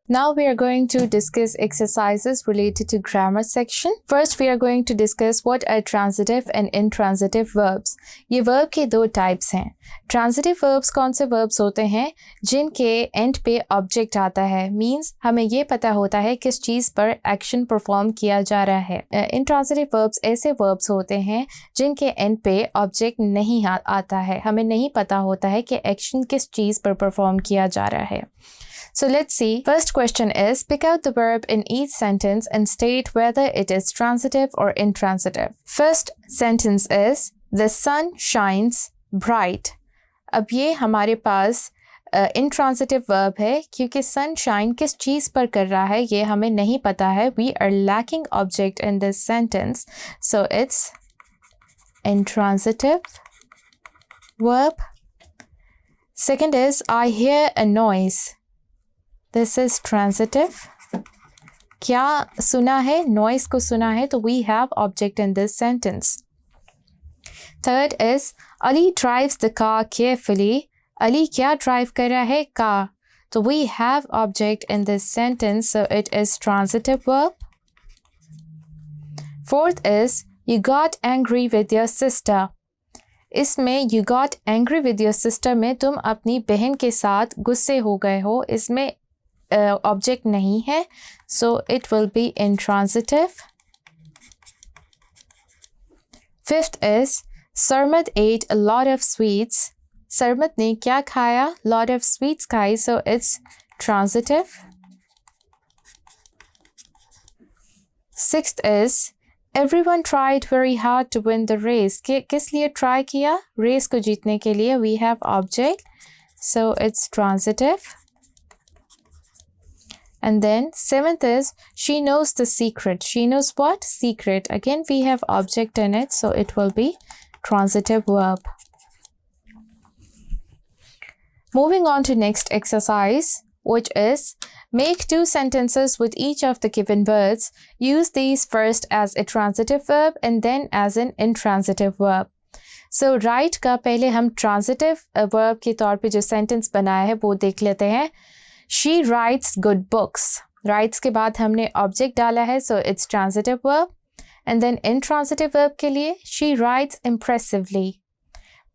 Now we are going to discuss exercises related to grammar section. First we are going to discuss what are transitive and intransitive verbs. ये verb के दो types हैं. Transitive verbs कौन से verbs होते हैं जिनके end पे object आता है, means हमें ये पता होता है किस चीज़ पर action perform किया जा रहा है. Intransitive verbs ऐसे verbs होते हैं जिनके end पे object नहीं आता है, हमें नहीं पता होता है कि action किस चीज़ पर perform किया जा रहा है. So let's see. First question is, pick out the verb in each sentence and state whether it is transitive or intransitive. First sentence is, the sun shines bright. अब ये हमारे पास intransitive verb है क्योंकि sunshine किस चीज़ पर कर रहा है ये हमें नहीं पता है. We are lacking object in this sentence. So it's intransitive verb. Second is, I hear a noise. This is transitive. क्या सुना है, noise को सुना है, तो we have object in this sentence. Third is, Ali drives the car carefully. Ali क्या drive कर रहा है, car. तो we have object in this sentence, so it is transitive verb. Fourth is, you got angry with your sister. इसमें you got angry with your sister में तुम अपनी बहन के साथ गुस्से हो गए हो, इसमें object नहीं है, so it will be intransitive. Fifth is, Sarmat ate a lot of sweets. Sarmat ने क्या खाया, lot of sweets खाई, so it's transitive. Sixth is, everyone tried very hard to win the race. किस लिए try किया, race को जीतने के लिए. We have object, so it's transitive. And then seventh is, she knows the secret. She knows what? Secret. Again, we have object in it, so it will be transitive verb. Moving on to next exercise, which is, make two sentences with each of the given words. Use these first as a transitive verb and then as an intransitive verb. So write का पहले हम transitive verb के तौर पे जो sentence बनाया है वो देख लेते हैं. She writes good books. Writes के बाद हमने object डाला है, so it's transitive verb. And then intransitive verb के लिए, she writes impressively.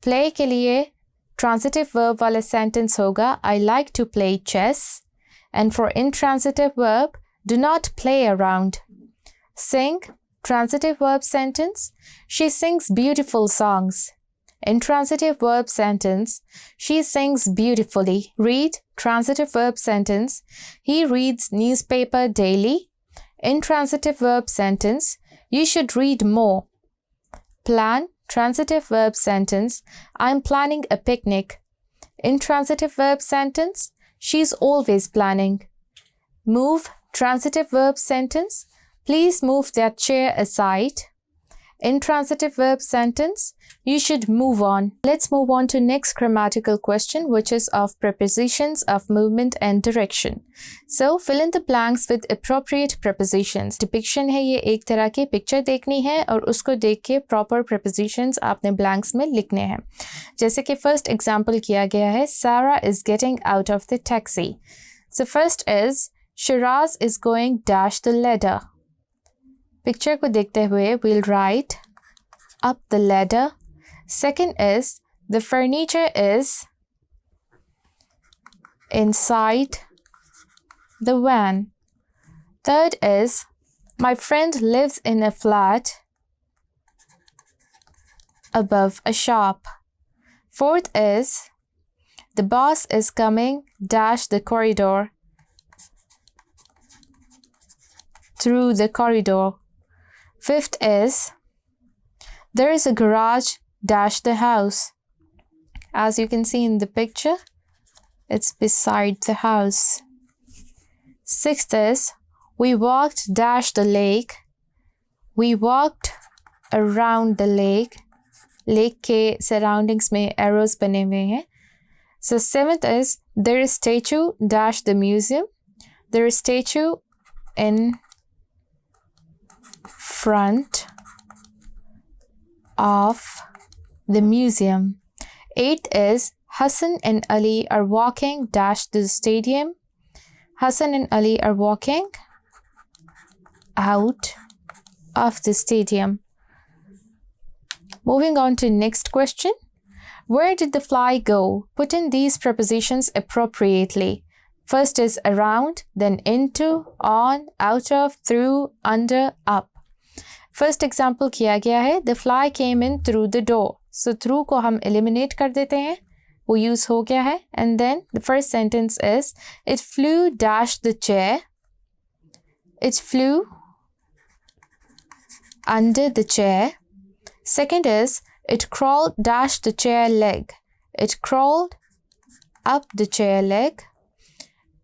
Play के लिए transitive verb वाला sentence होगा, I like to play chess. And for intransitive verb, do not play around. Sing, transitive verb sentence, she sings beautiful songs. Intransitive verb sentence, she sings beautifully. Read, transitive verb sentence, he reads newspaper daily. Intransitive verb sentence, you should read more. Plan, transitive verb sentence, I'm planning a picnic. Intransitive verb sentence, she's always planning. Move, transitive verb sentence, please move that chair aside. Intransitive verb sentence, you should move on. Let's move on to next grammatical question, which is of prepositions of movement and direction. So fill in the blanks with appropriate prepositions. Depiction है, ये एक तरह की picture देखनी है और उसको देख के proper prepositions आपने blanks में लिखने हैं. जैसे कि first example किया गया है, Sarah is getting out of the taxi. So first is, Shiraz is going dash the ladder. Picture को देखते हुए we'll write up the ladder. Second is, the furniture is inside the van. Third is, my friend lives in a flat above a shop. Fourth is, the boss is coming dash the corridor through the corridor. Fifth is, there is a garage dash the house. As you can see in the picture, it's beside the house. Sixth is, we walked dash the lake. We walked around the lake. Lake के surroundings में arrows बने हुए हैं. So seventh is, there is statue dash the museum. There is statue in front of the museum. Eighth is, Hassan and Ali are walking dash the stadium. Hassan and Ali are walking out of the stadium. Moving on to next question. Where did the fly go? Put in these prepositions appropriately. First is around, then into, on, out of, through, under, up. First example किया गया है, the fly came in through the door. So through को हम eliminate कर देते हैं, वो use हो गया है. And then the first sentence is, it flew dash the chair. It flew under the chair. Second is, it crawled dash the chair leg. It crawled up the chair leg.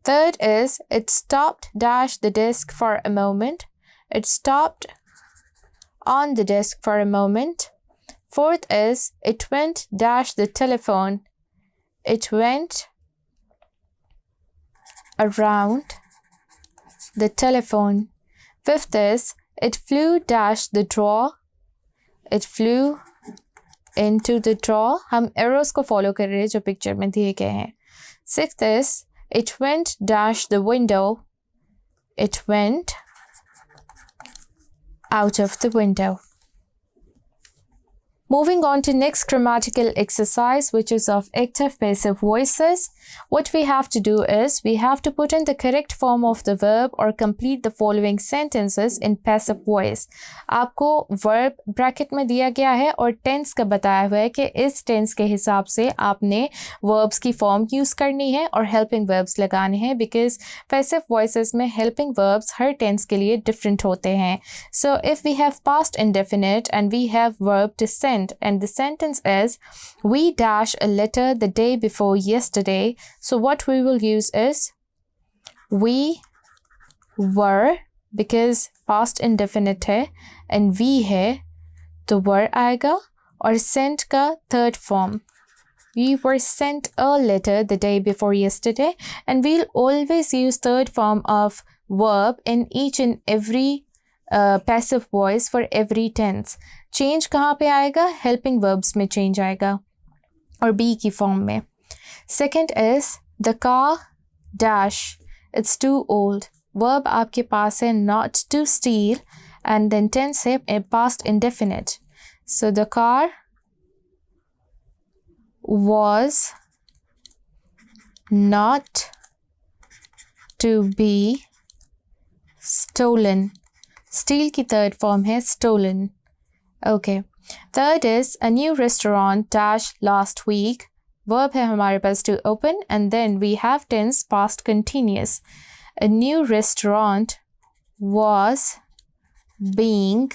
Third is, it stopped dash the desk for a moment. It stopped on the desk for a moment. Fourth is, it went dash the telephone. It went around the telephone. Fifth is, it flew dash the drawer. It flew into the drawer. हम arrows को follow कर रहे हैं जो picture में दिए गए हैं. Sixth is, it went dash the window. It went out of the window. Moving on to next grammatical exercise, which is of active passive voices. What we have to do is, we have to put in the correct form of the verb or complete the following sentences in passive voice. आपको verb bracket में दिया गया है और tense का बताया हुआ है कि इस tense के हिसाब से आपने verbs की form use करनी है और helping verbs लगाने हैं, because passive voices में helping verbs हर tense के लिए different होते हैं. So if we have past indefinite and we have verb to send, and the sentence is, we dash a letter the day before yesterday. So what we will use is, we were, because past indefinite है and we है तो were आएगा, और sent का third form. We were sent a letter the day before yesterday, and we'll always use third form of verb in each and every passive voice for every tense. Change कहाँ पे आएगा? Helping verbs में change आएगा और be की form में. Second is, the car dash, it's too old. Verb आपके पास है not to steal, and then tense है past indefinite. So the car was not to be stolen. Steal की third form है stolen. Okay. Third is, a new restaurant dash last week. Verb है हमारे पास to open, and then we have tense past continuous. A new restaurant was being.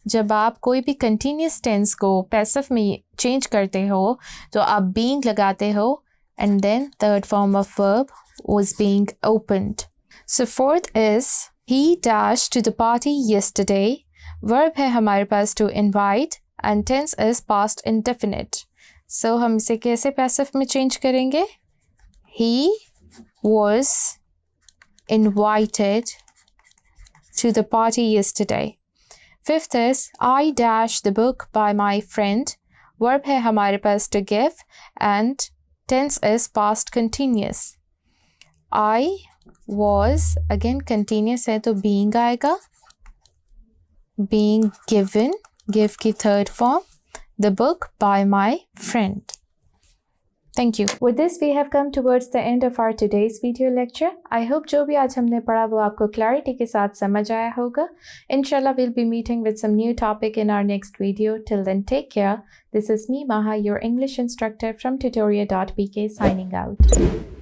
जब आप कोई भी continuous tense को passive में change करते हो तो आप being लगाते हो, and then third form of verb was being opened. So fourth is, he dashed to the party yesterday. Verb है हमारे पास to invite, and tense is past indefinite. So हम इसे कैसे passive में change करेंगे? He was invited to the party yesterday. Fifth is, I dashed the book by my friend. Verb है हमारे पास to give, and tense is past continuous. I was, again continuous है तो being आएगा. Being given, give की third form, the book by my friend. Thank you. With this, we have come towards the end of our today's video lecture. I hope जो भी आज हमने पढ़ा वो आपको clarity के साथ समझ आया होगा. Inshallah, we'll be meeting with some new topic in our next video. Till then, take care. This is me, Maha, your English instructor from tutoriadotpk, signing out.